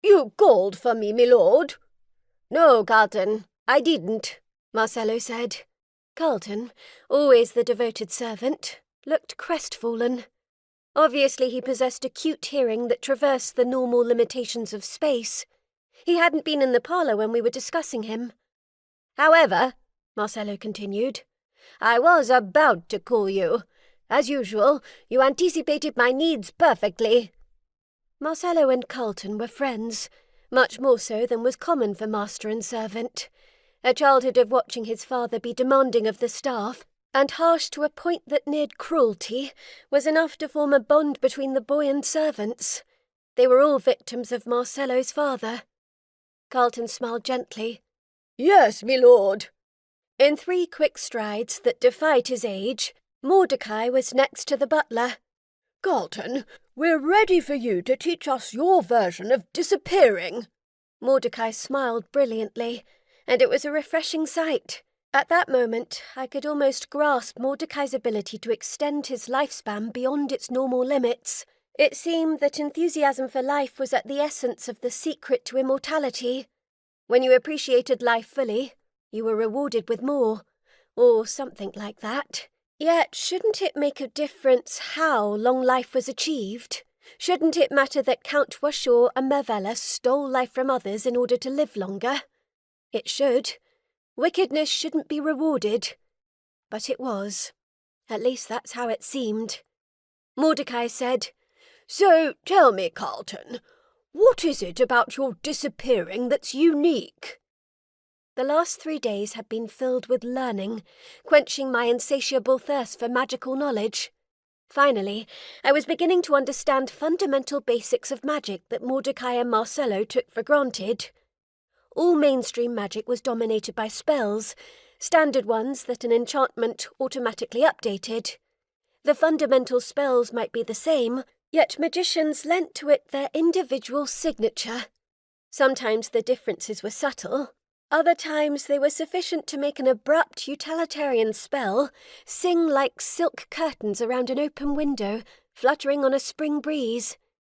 You called for me, my lord?" "No, Carlton, I didn't," Marcello said. Carlton, always the devoted servant, looked crestfallen. Obviously he possessed acute hearing that traversed the normal limitations of space. He hadn't been in the parlour when we were discussing him. "However," Marcello continued, "I was about to call you. As usual, you anticipated my needs perfectly." Marcello and Carlton were friends, much more so than was common for master and servant. A childhood of watching his father be demanding of the staff, and harsh to a point that neared cruelty, was enough to form a bond between the boy and servants. They were all victims of Marcello's father. Carlton smiled gently. "Yes, my lord." In 3 quick strides that defied his age, Mordecai was next to the butler. "Carlton, we're ready for you to teach us your version of disappearing." Mordecai smiled brilliantly, and it was a refreshing sight. At that moment, I could almost grasp Mordecai's ability to extend his lifespan beyond its normal limits. It seemed that enthusiasm for life was at the essence of the secret to immortality. When you appreciated life fully, you were rewarded with more, or something like that. Yet, shouldn't it make a difference how long life was achieved? Shouldn't it matter that Count Washur and Mervella stole life from others in order to live longer? It should. Wickedness shouldn't be rewarded. But it was. At least that's how it seemed. Mordecai said, "So tell me, Carlton, what is it about your disappearing that's unique?" The last 3 days had been filled with learning, quenching my insatiable thirst for magical knowledge. Finally, I was beginning to understand fundamental basics of magic that Mordecai and Marcello took for granted. All mainstream magic was dominated by spells, standard ones that an enchantment automatically updated. The fundamental spells might be the same, yet magicians lent to it their individual signature. Sometimes the differences were subtle. Other times they were sufficient to make an abrupt utilitarian spell sing like silk curtains around an open window, fluttering on a spring breeze.